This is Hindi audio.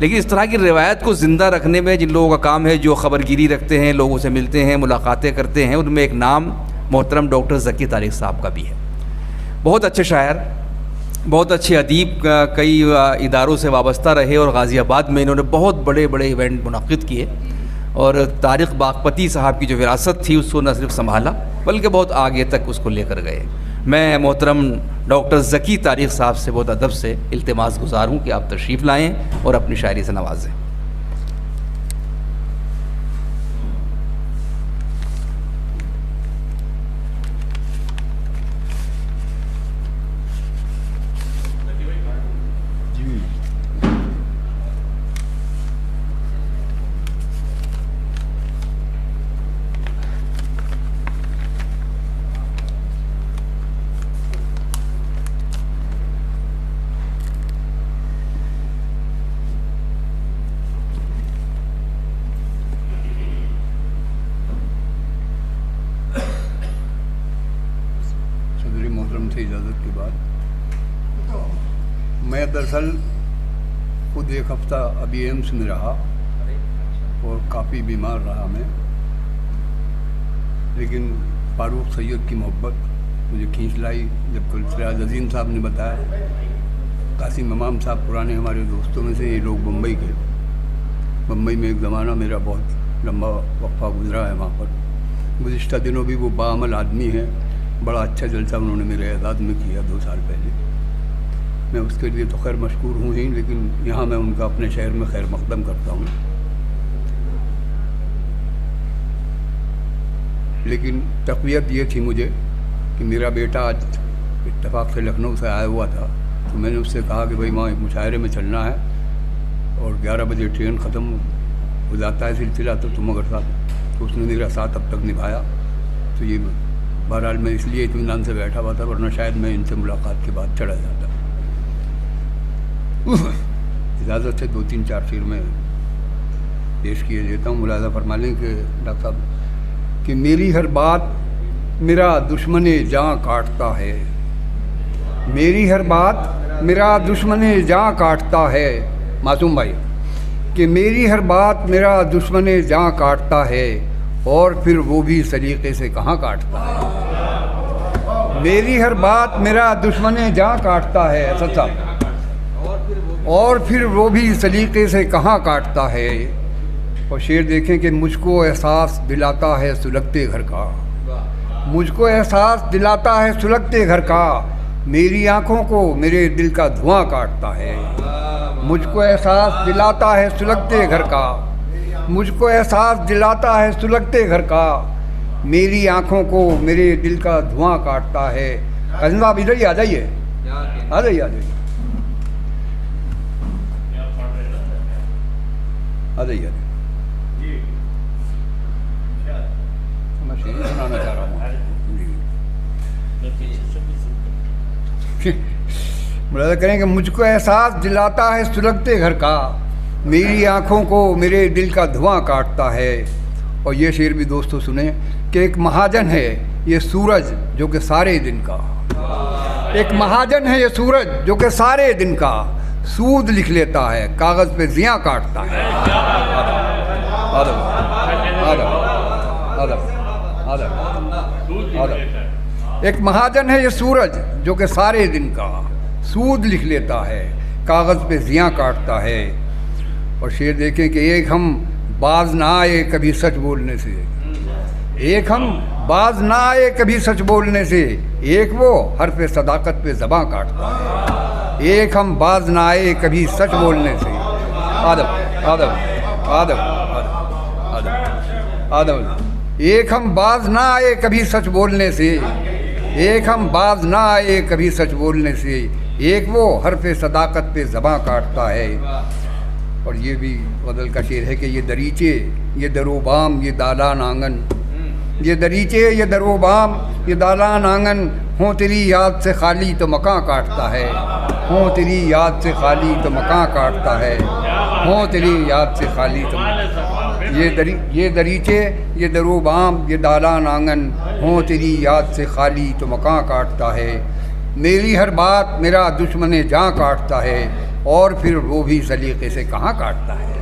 लेकिन इस तरह की रिवायत को ज़िंदा रखने में जिन लोगों का काम है, जो ख़बरगिरी रखते हैं, लोगों से मिलते हैं, मुलाकातें करते हैं, उनमें एक नाम मोहतरम डॉक्टर ज़की तारिक साहब का भी है। बहुत अच्छे शायर, बहुत अच्छे अदीब, कई इदारों से वाबस्ता रहे और गाज़ियाबाद में इन्होंने बहुत बड़े बड़े इवेंट मुनक़िद किए और तारिक बागपती साहब की जो विरासत थी उसको न सिर्फ संभाला बल्कि बहुत आगे तक उसको लेकर गए। मैं मोहतरम डॉक्टर ज़की तारिक साहब से बहुत अदब से इल्तिमास गुज़ार हूँ कि आप तशरीफ़ लाएँ और अपनी शायरी से नवाजें। से इजाज़त के बाद मैं दरअसल खुद एक हफ़्ता अभी एम्स में रहा और काफ़ी बीमार रहा मैं, लेकिन फारूक सैयद की मोहब्बत मुझे खींच लाई। जब कल सिराज अजीम साहब ने बताया, कासिम इमाम साहब पुराने हमारे दोस्तों में से, ये लोग मुंबई के, मुंबई में एक ज़माना मेरा बहुत लंबा वक्फा गुजरा है वहाँ पर। गुज़िश्ता दिनों भी वो बाअमल आदमी है, बड़ा अच्छा जलसा उन्होंने मेरे एजाज़ में किया 2 साल पहले। मैं उसके लिए तो खैर मशकूर हूँ ही, लेकिन यहाँ मैं उनका अपने शहर में खैर मकदम करता हूँ। लेकिन तक़वियत ये थी मुझे कि मेरा बेटा आज इत्तेफाक से लखनऊ से आया हुआ था, तो मैंने उससे कहा कि भाई वहाँ एक मुशायरे में चलना है और 11 बजे ट्रेन ख़त्म हो जाता है सिलसिला, तो तुम अगर साथ, तो उसने मेरा साथ अब तक निभाया। तो ये बहरहाल मैं इसलिए इत्मीनान से बैठा हुआ था, वरना शायद मैं इनसे मुलाकात के बाद चला जाता। इजाज़त से 2-3-4 शेर में पेश किए देता हूँ। मुलाज़ा फरमा लें कि डॉक्टर साहब कि मेरी हर बात मेरा दुश्मने जाँ काटता है, मेरी हर बात मेरा दुश्मने जाँ काटता है। मासूम भाई कि मेरी हर बात मेरा दुश्मने जाँ काटता है और फिर वो भी सलीक़े से कहाँ काटता है। मेरी हर बात मेरा दुश्मने जाँ काटता है असद साहब, और फिर वो भी सलीक़े से कहाँ काटता है। और शेर देखें कि मुझको एहसास दिलाता है सुलगते घर का, मुझको एहसास दिलाता है सुलगते घर का, मेरी आँखों को मेरे दिल का धुआं काटता है। मुझको एहसास दिलाता है सुलगते घर का, मुझको एहसास दिलाता है सुलगते घर का, मेरी आँखों को मेरे दिल का धुआं काटता है। कासिम साहब इधर ही आ जाइए, आ जाइए, आ जाइए, आ जाइए। मैं शेर सुनाना चाह रहा हूँ। मुलाज़ा करें कि मुझको एहसास दिलाता है सुलगते घर का, मेरी आँखों को मेरे दिल का धुआं काटता है। और ये शेर भी दोस्तों सुने कि एक महाजन है ये सूरज जो कि सारे दिन का, एक महाजन है ये सूरज जो कि सारे दिन का, सूद लिख लेता है कागज़ पे ज़ियाँ काटता है। आदम आदम आदम आदम आदम। एक महाजन है ये सूरज जो कि सारे दिन का, सूद लिख लेता है कागज़ पे ज़ियाँ काटता है। और शेर देखें कि एक हम बाज ना आए कभी सच बोलने से, एक हम बाज ना आए कभी सच बोलने से, एक वो हर्फ सदाकत पे ज़बां काटता है। एक हम बाज ना आए कभी सच बोलने से। आदम आदम आदम आदम आदम। एक हम बाज ना आए कभी सच बोलने से, एक हम बाज ना आए कभी सच बोलने से, एक वो हर्फ सदाकत पे ज़बां काटता है। और ये भी गज़ल का शेर है कि ये दरीचे ये दरोबाम ये दालान आंगन, ये दरीचे ये दरोबाम ये दालान आंगन, हों तेरी याद से खाली तो मकां काटता है, हों तेरी याद से खाली तो मकां काटता है, हों तेरी याद से खाली तो। ये दरीचे ये दरोबाम ये दालान आंगन, हों तेरी याद से खाली तो मकां काटता है। मेरी हर बात मेरा दुश्मने जाँ काटता है, और फिर वो भी सलीके से कहाँ काटता है।